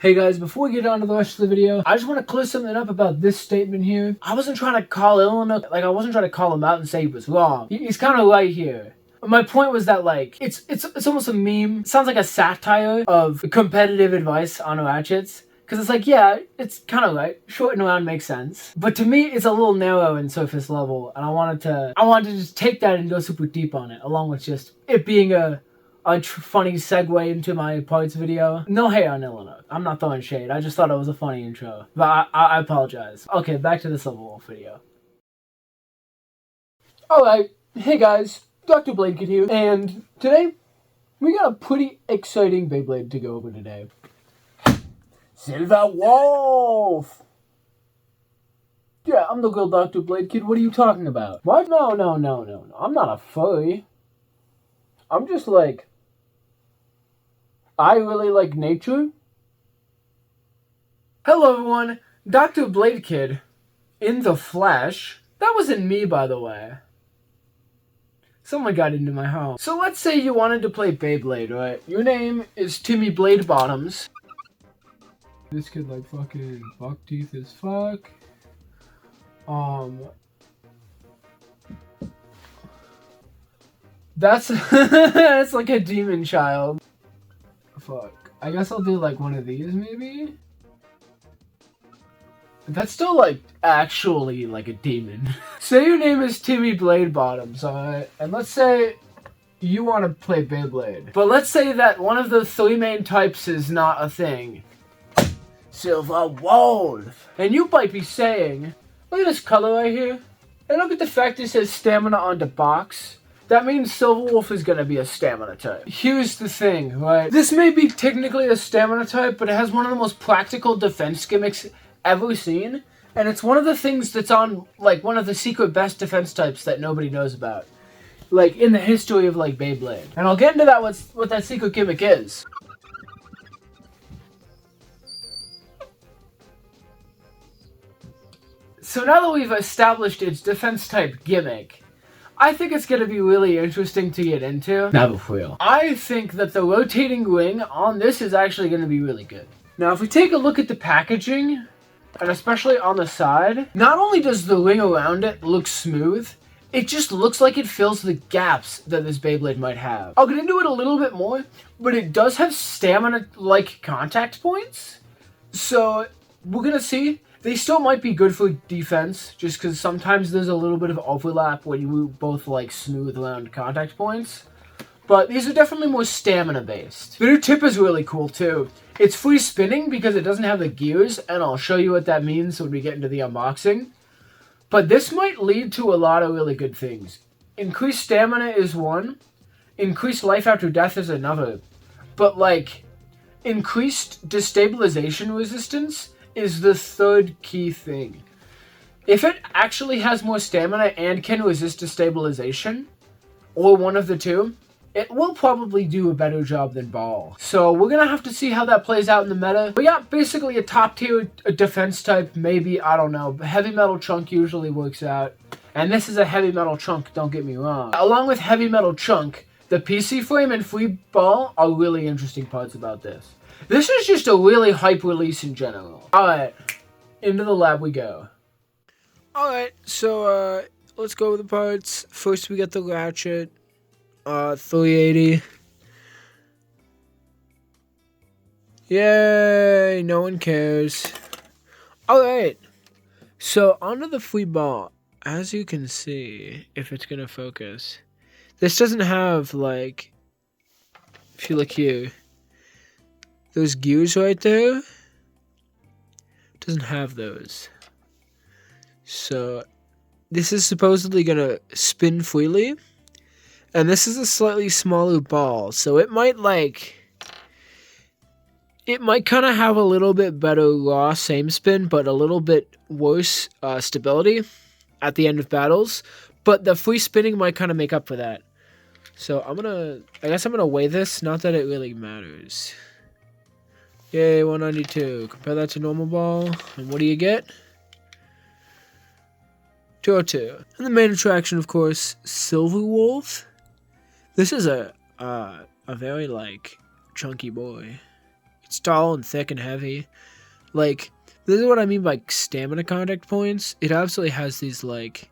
Hey guys, before we get on to the rest of the video, I just want to clear something up about this statement here. I wasn't trying to call Illinois, I wasn't trying to call him out and say he was wrong. He's kind of right here. My point was that, it's almost a meme. It sounds like a satire of competitive advice on ratchets. Because it's like, yeah, it's kind of right. Short and round makes sense. But to me, it's a little narrow and surface level. And I wanted to just take that and go super deep on it, along with just it being a funny segue into my parts video. No hate on Illinois. I'm not throwing shade. I just thought it was a funny intro. But I apologize. Okay, back to the SilverWolf video. Alright, hey guys, Dr.bladekid here. And today, we got a pretty exciting Beyblade to go over today. SilverWolf! Yeah, I'm the real Dr.bladekid. What are you talking about? What? No. I'm not a furry. I'm just like... I really like nature. Hello everyone, Dr.bladekid in the flesh. That wasn't me, by the way. Someone got into my home. So let's say you wanted to play Beyblade, right? Your name is Timmy Blade Bottoms. This kid like fucking buck teeth as fuck. That's that's like a demon child. Fuck. I guess I'll do like one of these maybe? That's still like actually like a demon. Say your name is Timmy Blade Bottoms, alright? And let's say you want to play Beyblade. But let's say that one of the three main types is not a thing. SilverWolf! And you might be saying, look at this color right here. And look at the fact it says stamina on the box. That means SilverWolf is gonna be a stamina type. Here's the thing, right? This may be technically a stamina type, but it has one of the most practical defense gimmicks ever seen. And it's one of the things that's on, like, one of the secret best defense types that nobody knows about. Like, in the history of, like, Beyblade. And I'll get into that, what that secret gimmick is. So now that we've established its defense type gimmick, I think it's going to be really interesting to get into. Now for real. I think that the rotating ring on this is actually going to be really good. Now if we take a look at the packaging, and especially on the side, not only does the ring around it look smooth, it just looks like it fills the gaps that this Beyblade might have. I'll get into it a little bit more, but it does have stamina-like contact points. So we're going to see. They still might be good for defense, just because sometimes there's a little bit of overlap when you both like smooth around contact points. But these are definitely more stamina based. The new tip is really cool too. It's free spinning because it doesn't have the gears, and I'll show you what that means when we get into the unboxing. But this might lead to a lot of really good things. Increased stamina is one. Increased life after death is another. But like, increased destabilization resistance is the third key thing. If it actually has more stamina and can resist destabilization, or one of the two, it will probably do a better job than Ball. So we're gonna have to see how that plays out in the meta. But yeah, basically a top tier defense type, maybe, I don't know. Heavy metal chunk usually works out. And this is a heavy metal chunk, don't get me wrong. Along with heavy metal chunk, the PC frame and free ball are really interesting parts about this. This is just a really hype release in general. Alright, into the lab we go. Alright, so let's go over the parts. First we get the ratchet, 380. Yay, no one cares. Alright, so onto the free ball. As you can see, if it's gonna focus, this doesn't have, like, if you look here, those gears right there, doesn't have those. So this is supposedly gonna spin freely, and this is a slightly smaller ball, so it might kind of have a little bit better raw same spin, but a little bit worse stability at the end of battles. But the free spinning might kind of make up for that. So I guess I'm gonna weigh this. Not that it really matters. Yay, 192. Compare that to normal ball, and what do you get? 202. And the main attraction, of course, SilverWolf. This is a very, like, chunky boy. It's tall and thick and heavy. Like, this is what I mean by stamina contact points. It absolutely has these, like...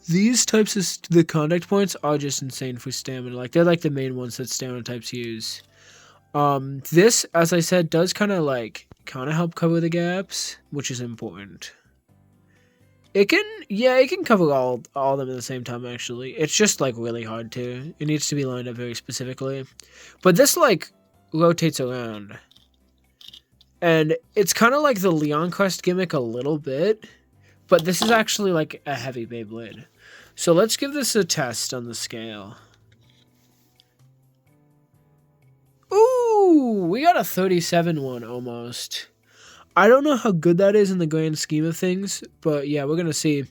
These types of... The contact points are just insane for stamina. Like, they're like the main ones that stamina types use. This, as I said, does kind of help cover the gaps, which is important. It can cover all of them at the same time, actually. It's just, like, really hard to. It needs to be lined up very specifically. But this, like, rotates around. And it's kind of like the Leon Crest gimmick a little bit. But this is actually, like, a heavy Beyblade. So let's give this a test on the scale. Ooh, we got a 37 one almost. I don't know how good that is in the grand scheme of things, but yeah, we're going to see.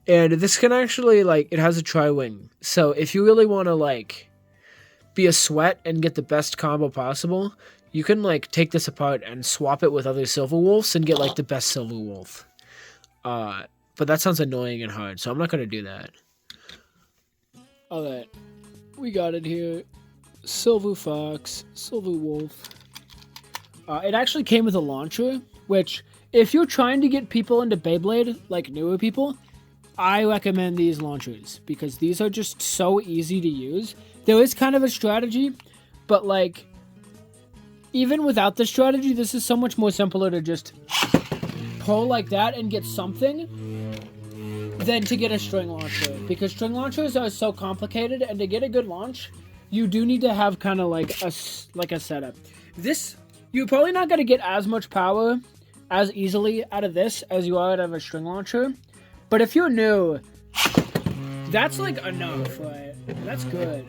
And this can actually, like, it has a tri-wing. So if you really want to, like, be a sweat and get the best combo possible, you can, like, take this apart and swap it with other SilverWolves and get, like, the best SilverWolf. But that sounds annoying and hard, so I'm not going to do that. Alright, we got it here. Silver Fox, SilverWolf. It actually came with a launcher, which, if you're trying to get people into Beyblade, like newer people, I recommend these launchers, because these are just so easy to use. There is kind of a strategy, but, like, even without the strategy, this is so much more simpler to just pull like that and get something than to get a string launcher, because string launchers are so complicated, and to get a good launch, you do need to have kind of like a setup. This, you're probably not going to get as much power as easily out of this as you are out of a string launcher. But if you're new, that's like enough, right? That's good.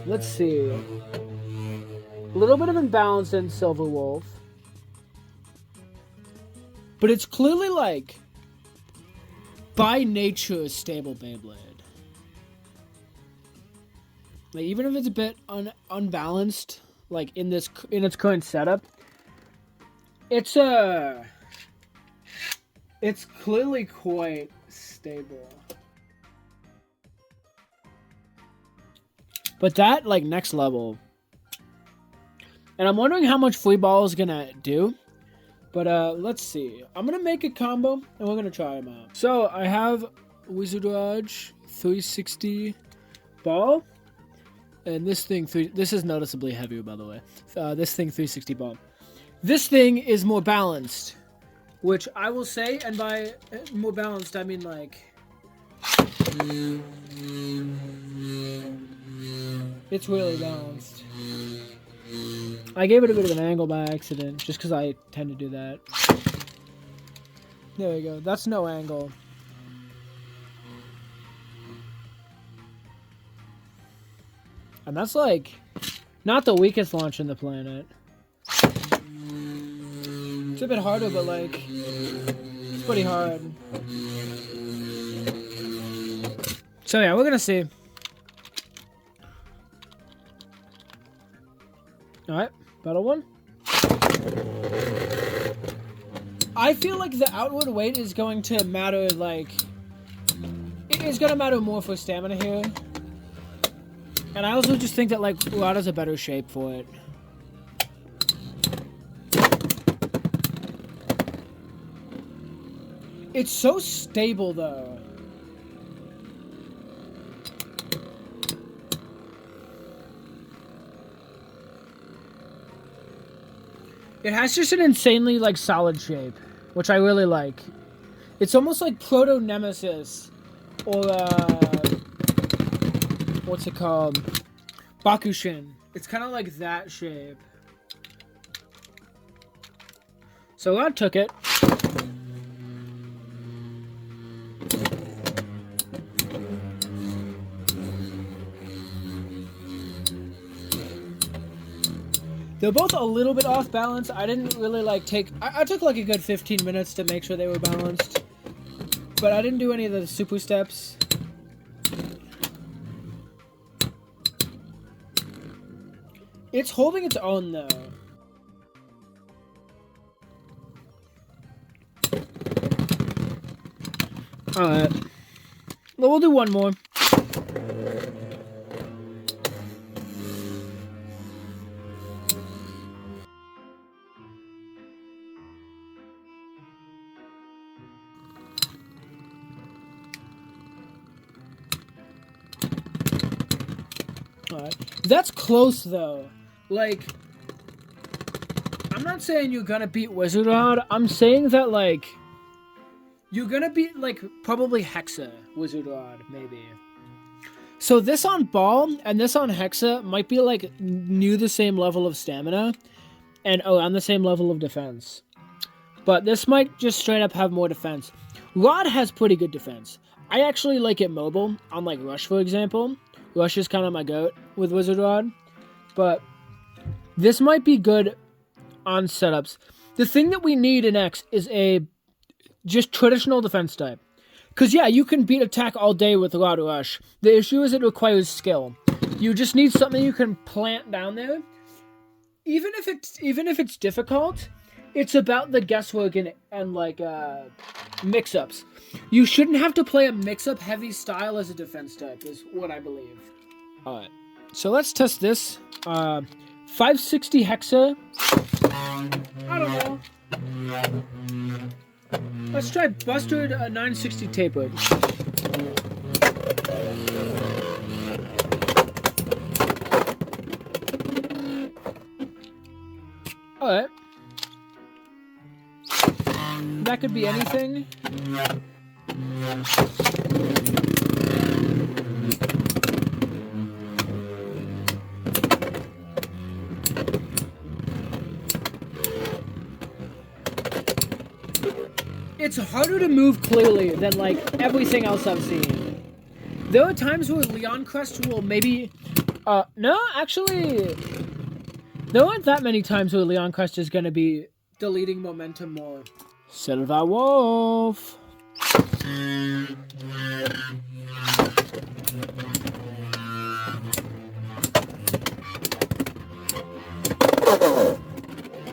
Let's see. A little bit of imbalance in SilverWolf. But it's clearly like, by nature, a stable Beyblade. Like, even if it's a bit unbalanced, like in its current setup, it's clearly quite stable. But that, like, next level. And I'm wondering how much free ball is gonna do. But let's see. I'm gonna make a combo and we're gonna try them out. So I have Wizard Raj 360 ball. And this thing, this is noticeably heavier, by the way. This thing, 360 ball. This thing is more balanced, which I will say, and by more balanced, I mean, like, it's really balanced. I gave it a bit of an angle by accident, just because I tend to do that. There we go. That's no angle. And that's, like, not the weakest launch in the planet. It's a bit harder, but, like, it's pretty hard. So, yeah, we're gonna see. Alright, battle one. I feel like the outward weight is going to matter, like, it's gonna matter more for stamina here. And I also just think that, like, Rada's a better shape for it. It's so stable, though. It has just an insanely, like, solid shape, which I really like. It's almost like Proto-Nemesis, or, what's it called? Bakushin. It's kind of like that shape. So I took it. They're both a little bit off balance. I didn't really, like, I took, like, a good 15 minutes to make sure they were balanced. But I didn't do any of the super steps. It's holding its own, though. Alright. Well, we'll do one more. not. That's close, though. Like, I'm not saying you're gonna beat Wizard Rod. I'm saying that, like, you're gonna beat, like, probably Hexa Wizard Rod, maybe. So this on Ball and this on Hexa might be, like, near the same level of stamina. And, on the same level of defense. But this might just straight up have more defense. Rod has pretty good defense. I actually like it mobile, on, like, Rush, for example. Rush is kind of my goat with Wizard Rod. But this might be good on setups. The thing that we need in X is a just traditional defense type. Because, yeah, you can beat attack all day with Rod Rush. The issue is it requires skill. You just need something you can plant down there. Even if it's difficult, it's about the guesswork and like mix-ups. You shouldn't have to play a mix-up heavy style as a defense type, is what I believe. Alright, so let's test this. 560 Hexa. I don't know. Let's try Busted 960 Tapered. Alright. That could be anything. It's harder to move clearly than, like, everything else I've seen. There are times where Leon Crest will maybe... no, actually... There aren't that many times where Leon Crest is going to be deleting momentum more. SilverWolf.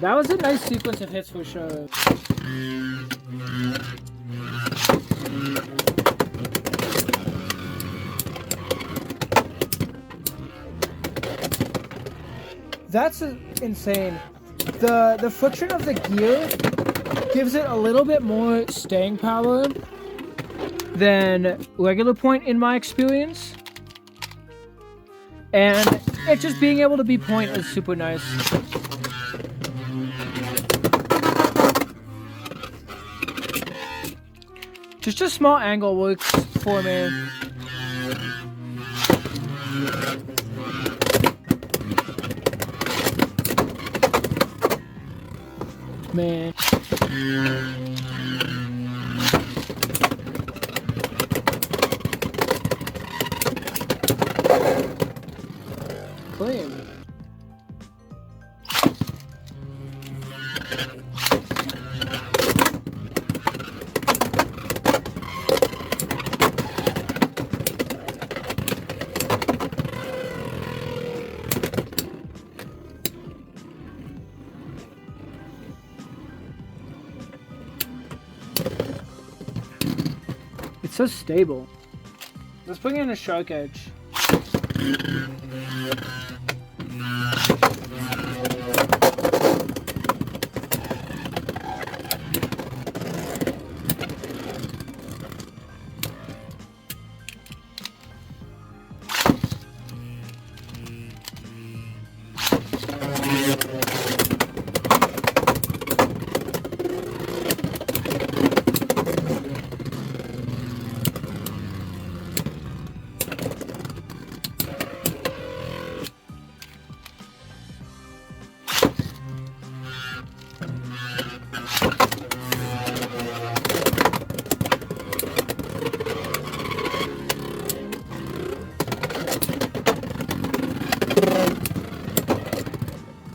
That was a nice sequence of hits for sure. That's insane. The friction of the gear gives it a little bit more staying power than regular point in my experience. And it just being able to be point is super nice. Just a small angle works for me. Man. Clean. It's so stable. Let's bring in a shark edge.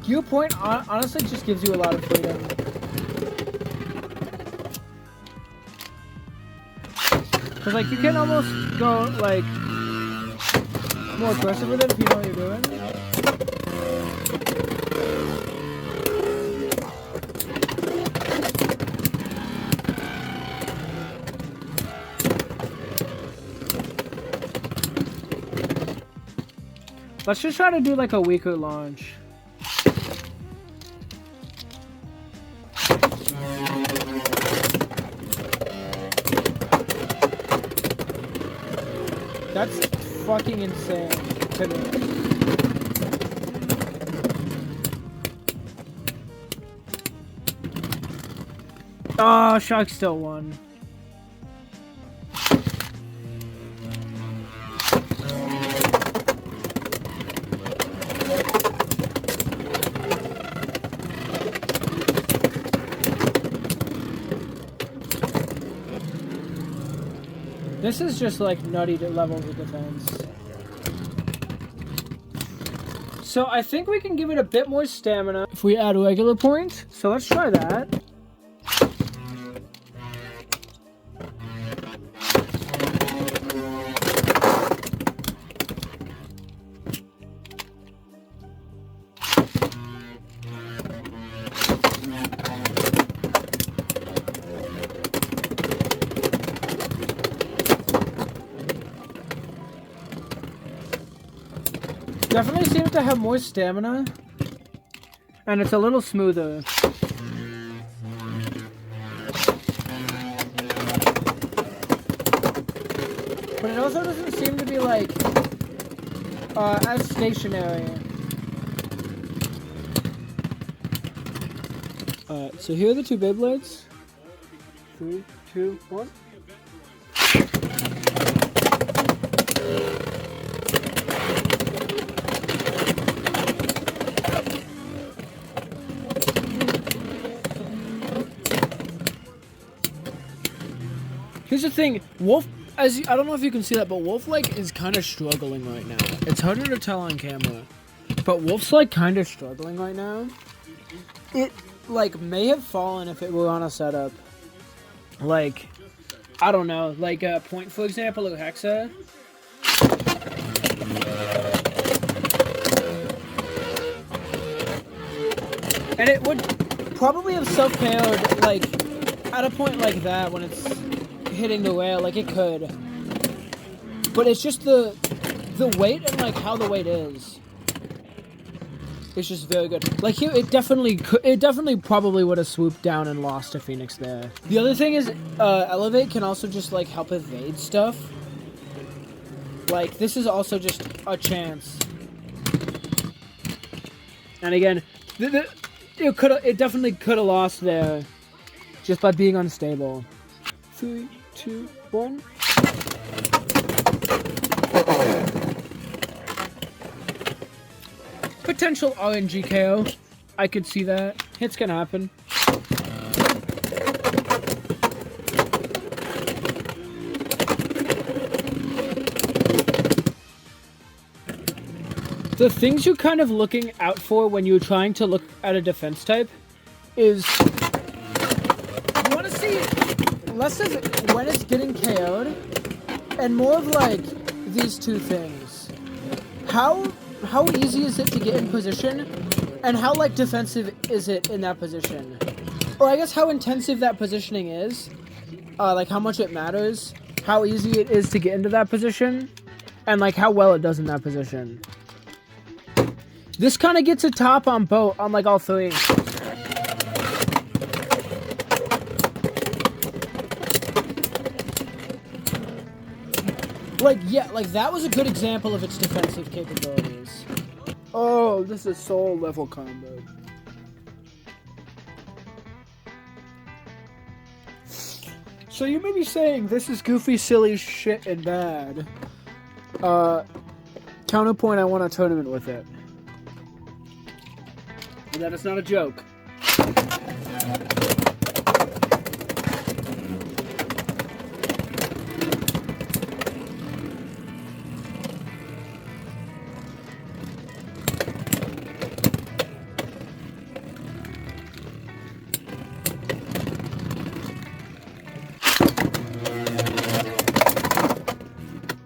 Gear point honestly just gives you a lot of freedom. Cause like you can almost go like more aggressive with it if you know what you're doing. Let's just try to do like a weaker launch. That's fucking insane to me. Oh, Shark still won. This is just like nutty levels of defense. So I think we can give it a bit more stamina if we add regular points. So let's try that. Definitely seems to have more stamina, and it's a little smoother. But it also doesn't seem to be like as stationary. Alright, so here are the two Beyblades. 3, 2, 1. Here's the thing, Wolf, I don't know if you can see that, but Wolf, like, is kind of struggling right now. It's harder to tell on camera, but Wolf's, like, kind of struggling right now. It, like, may have fallen if it were on a setup. Like, I don't know, like, Point, for example, or Hexa. And it would probably have self-KO'd, like, at a point like that when it's hitting the rail, like it could, but it's just the weight and like how the weight is. It's just very good. Like here, it definitely probably would have swooped down and lost to Phoenix there. The other thing is, Elevate can also just like help evade stuff. Like this is also just a chance. And again, it definitely could have lost there, just by being unstable. 3, 2, 1. Potential RNG KO. I could see that. Hits can happen. The things you're kind of looking out for when you're trying to look at a defense type is you want to see less of when it's getting KO'd, and more of like these two things. How easy is it to get in position, and how like defensive is it in that position? Or I guess how intensive that positioning is, like how much it matters, how easy it is to get into that position, and like how well it does in that position. This kind of gets a top on both, on like all three. Like, yeah, like that was a good example of its defensive capabilities. Oh, this is soul level combo. So you may be saying this is goofy, silly shit and bad. Counterpoint, I won a tournament with it. And that is not a joke.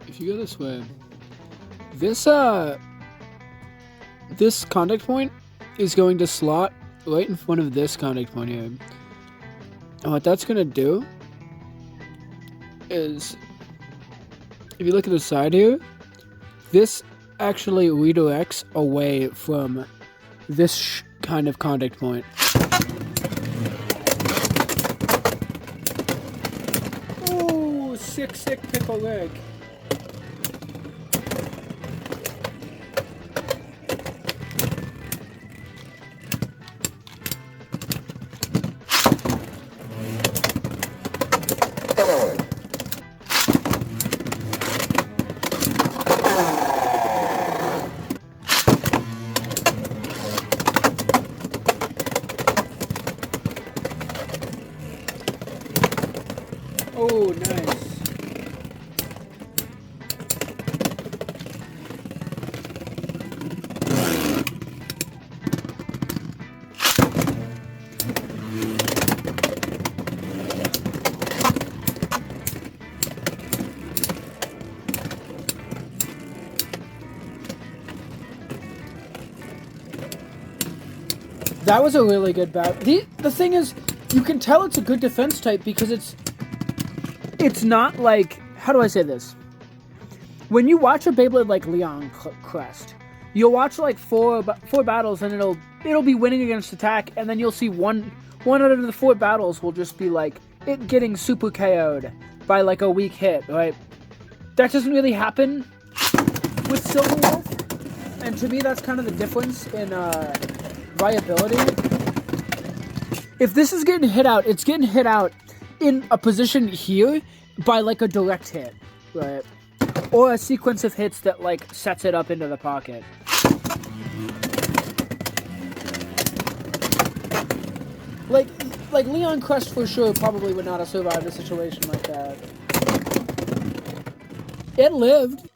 If you go this way, this contact point is going to slot right in front of this contact point here. And what that's going to do is, if you look at the side here, this actually redirects away from this kind of contact point. Ooh, sick pickle leg. Oh, nice. That was a really good bat. The thing is, you can tell it's a good defense type because it's not like, how do I say this? When you watch a Beyblade like Leon Crest, you'll watch like four battles and it'll be winning against attack, and then you'll see one out of the 4 battles will just be like it getting super KO'd by like a weak hit, right? That doesn't really happen with SilverWolf, and to me that's kind of the difference in viability. If this is getting hit out, it's getting hit out in a position here by like a direct hit, right? Or a sequence of hits that like sets it up into the pocket. Like Leon Crest for sure probably would not have survived a situation like that. It lived.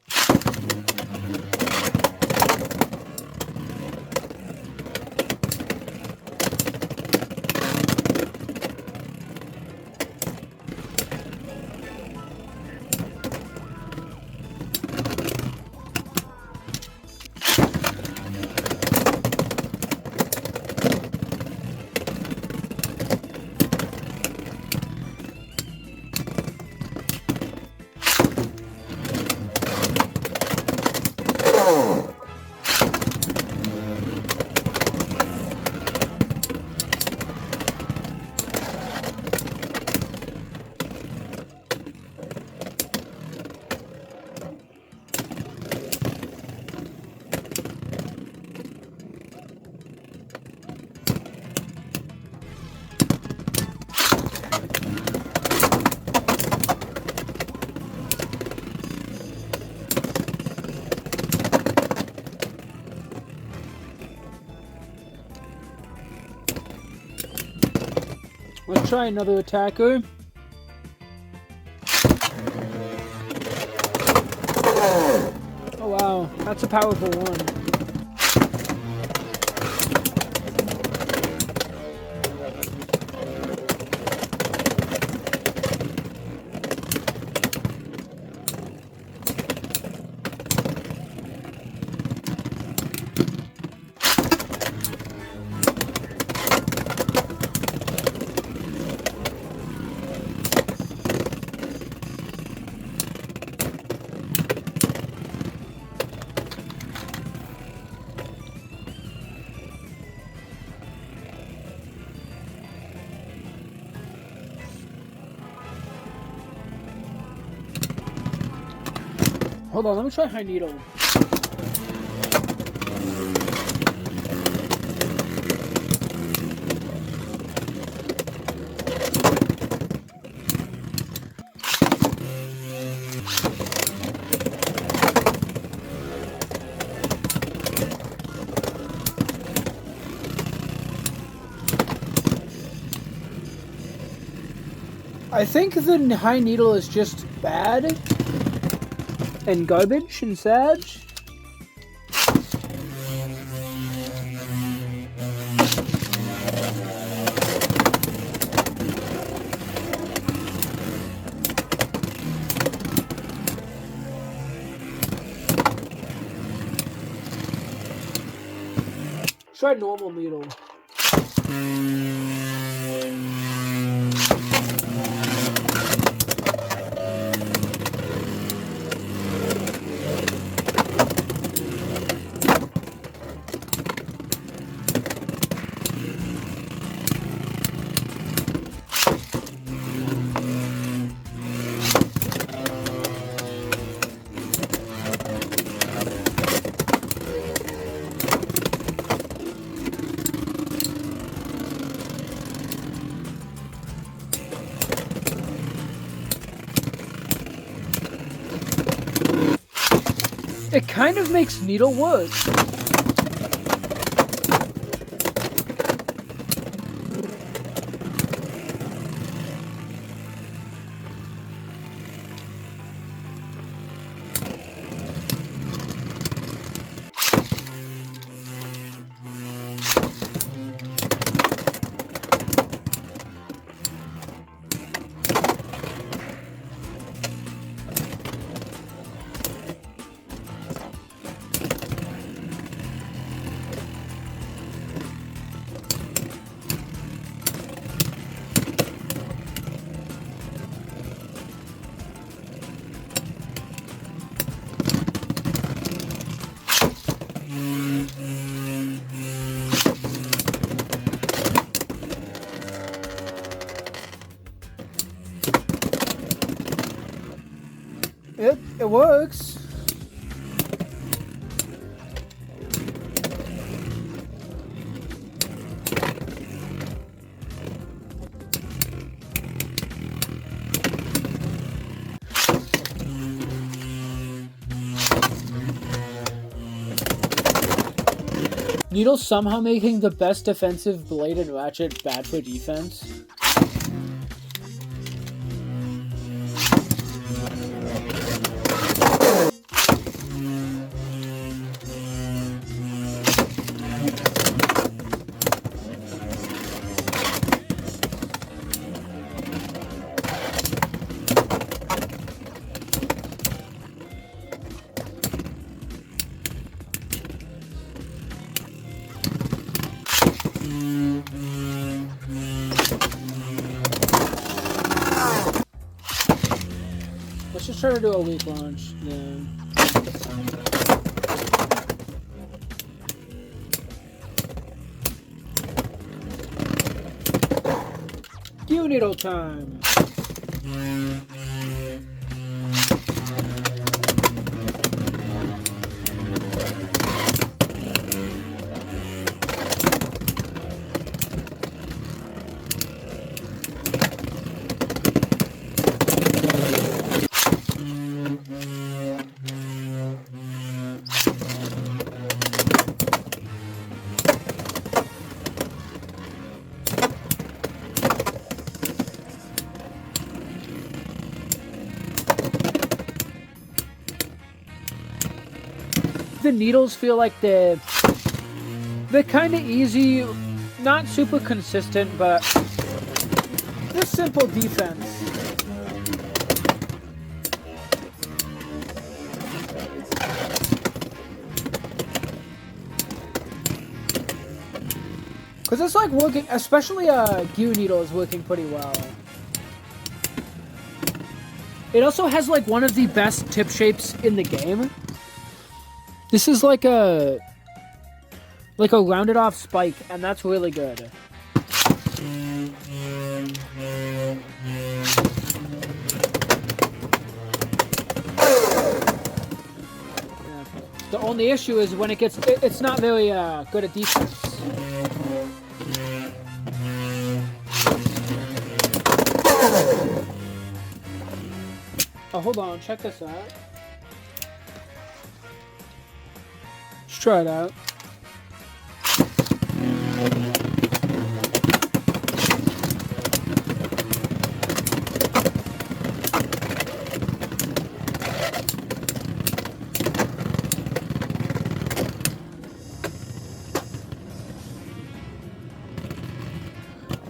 Let's try another attacker. Oh wow, that's a powerful one. Hold on, let me try high needle. I think the high needle is just bad and garbage and sad. Try normal needle. It kind of makes needle work. It works. Needles somehow making the best defensive blade and ratchet bad for defense. Let's just try to do a weak launch. Yeah. Gear needle time. The needles feel like they're kind of easy, not super consistent, but they're simple defense. Because it's like working, especially gear needle is working pretty well. It also has like one of the best tip shapes in the game. This is like a rounded off spike, and that's really good. The only issue is when it's not very good at defense. Oh, hold on, check this out. Let's try it out.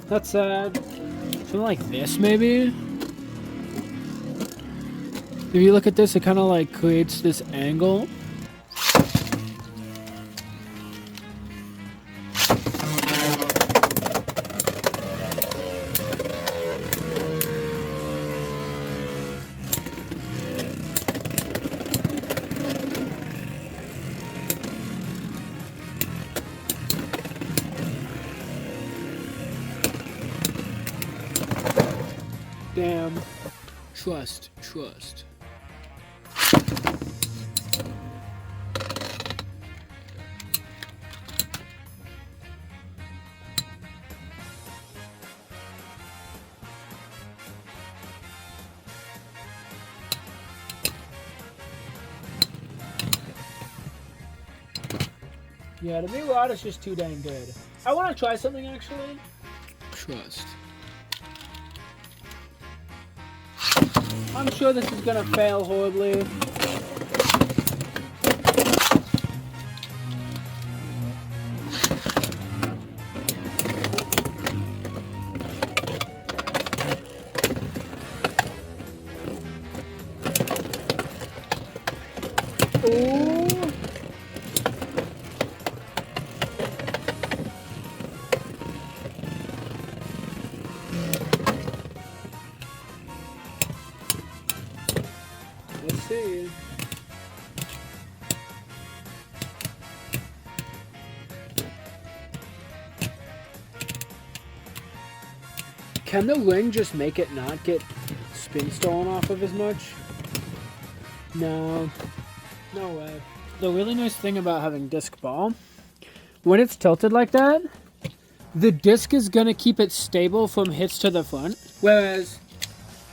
That's something like this, maybe? If you look at this, it kind of like creates this angle. Damn. Trust. Yeah, the new rod is just too dang good. I want to try something actually. Trust. I'm sure this is gonna fail horribly. Ooh. Let's see. Can the ring just make it not get spin stolen off of as much? No. No way. The really nice thing about having disc ball, when it's tilted like that, the disc is gonna keep it stable from hits to the front. Whereas,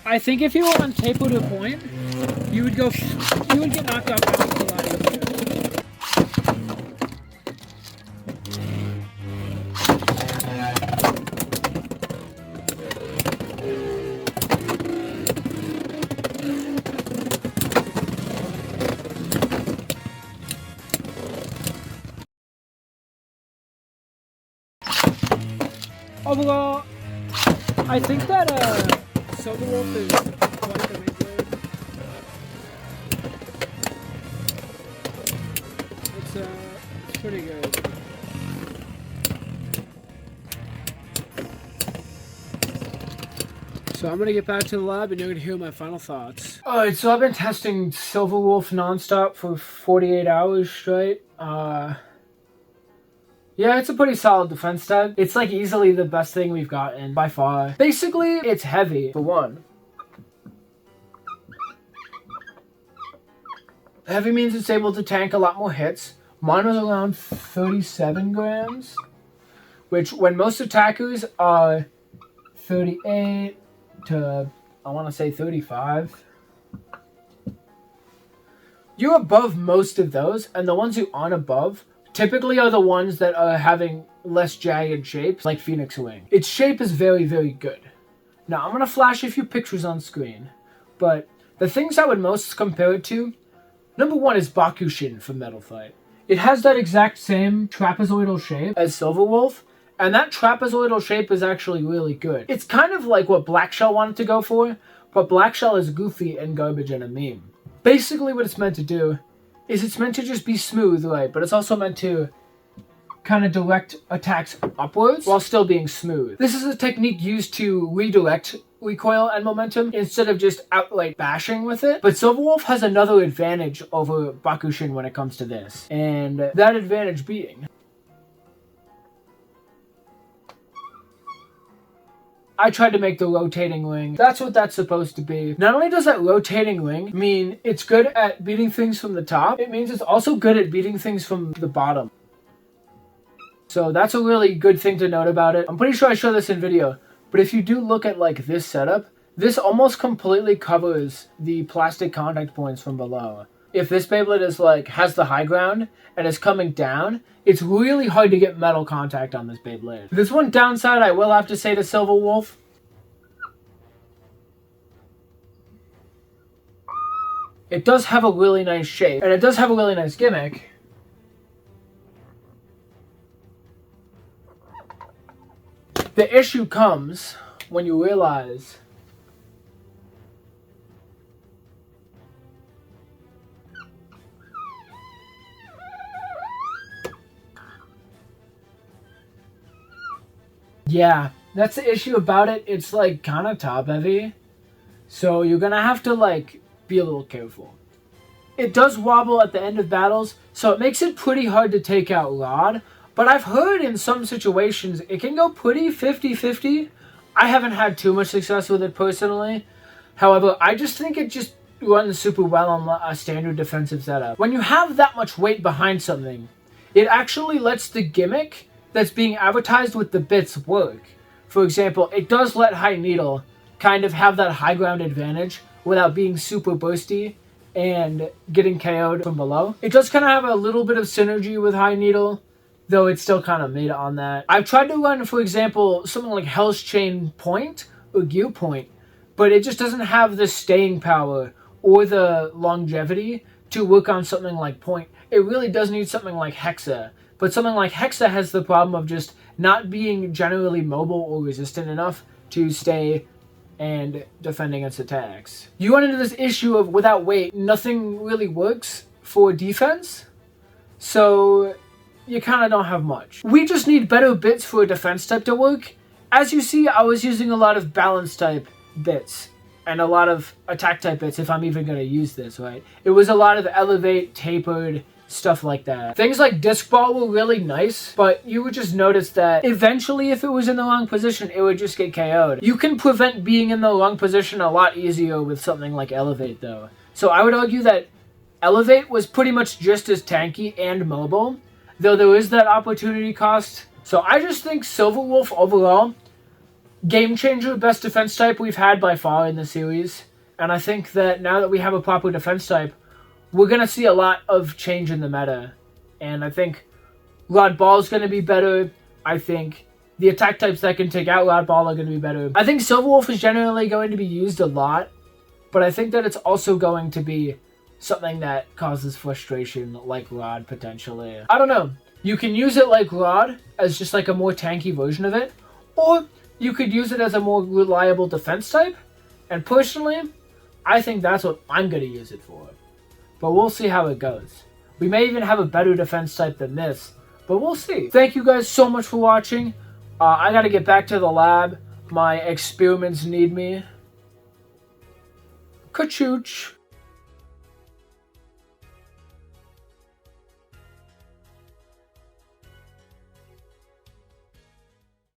I think if you were on taper to point, you would get knocked off balance a lot easier. Overall, I think that SilverWolf is quite the Beyblade. It's pretty good. So I'm gonna get back to the lab and you're gonna hear my final thoughts. Alright, so I've been testing SilverWolf nonstop for 48 hours straight. Yeah, it's a pretty solid defense type. It's like easily the best thing we've gotten by far. Basically, it's heavy, for one. Heavy means it's able to tank a lot more hits. Mine was around 37 grams, which when most attackers are 38 to, I want to say 35. You're above most of those, and the ones who aren't above typically are the ones that are having less jagged shapes, like Phoenix Wing. Its shape is very, very good. Now, I'm going to flash a few pictures on screen, but the things I would most compare it to, number one is Bakushin from Metal Fight. It has that exact same trapezoidal shape as SilverWolf, and that trapezoidal shape is actually really good. It's kind of like what Black Shell wanted to go for, but Black Shell is goofy and garbage and a meme. Basically what it's meant to do is it's meant to just be smooth, right? But it's also meant to kind of direct attacks upwards while still being smooth. This is a technique used to redirect recoil and momentum instead of just outright bashing with it. But SilverWolf has another advantage over Bakushin when it comes to this. And that advantage being, I tried to make the rotating ring. That's what that's supposed to be. Not only does that rotating ring mean it's good at beating things from the top, it means it's also good at beating things from the bottom. So that's a really good thing to note about it. I'm pretty sure I showed this in video, but if you do look at like this setup, this almost completely covers the plastic contact points from below. If this Beyblade is like, has the high ground and is coming down, it's really hard to get metal contact on this Beyblade. This one downside I will have to say to SilverWolf, it does have a really nice shape, and it does have a really nice gimmick. The issue comes when you realize yeah, that's the issue about it. It's like kind of top heavy, so you're gonna have to like be a little careful. It does wobble at the end of battles, so it makes it pretty hard to take out rod, but I've heard in some situations it can go pretty 50-50. I haven't had too much success with it personally. However, I just think it just runs super well on a standard defensive setup. When you have that much weight behind something, it actually lets the gimmick that's being advertised with the bits work. For example, it does let High Needle kind of have that high ground advantage without being super bursty and getting KO'd from below. It does kind of have a little bit of synergy with High Needle, though it's still kind of made on that. I've tried to run, for example, something like Hell's Chain Point or Gear Point, but it just doesn't have the staying power or the longevity to work on something like Point. It really does need something like Hexa. But something like Hexa has the problem of just not being generally mobile or resistant enough to stay and defend against attacks. You run into this issue of without weight, nothing really works for defense, so you kind of don't have much. We just need better bits for a defense type to work. As you see, I was using a lot of balance type bits and a lot of attack type bits if I'm even going to use this, right? It was a lot of elevate, tapered, stuff like that. Things like disc ball were really nice, but you would just notice that eventually if it was in the wrong position, it would just get KO'd. You can prevent being in the wrong position a lot easier with something like elevate though. So I would argue that Elevate was pretty much just as tanky and mobile, though there is that opportunity cost. So I just think SilverWolf overall, game changer, best defense type we've had by far in the series. And I think that now that we have a proper defense type, we're going to see a lot of change in the meta. And I think Rod Ball is going to be better. I think the attack types that can take out Rod Ball are going to be better. I think SilverWolf is generally going to be used a lot, but I think that it's also going to be something that causes frustration like Rod potentially. I don't know. You can use it like Rod as just like a more tanky version of it, or you could use it as a more reliable defense type. And personally, I think that's what I'm going to use it for. But we'll see how it goes. We may even have a better defense type than this, but we'll see. Thank you guys so much for watching. I got to get back to the lab. My experiments need me. Ka-chooch.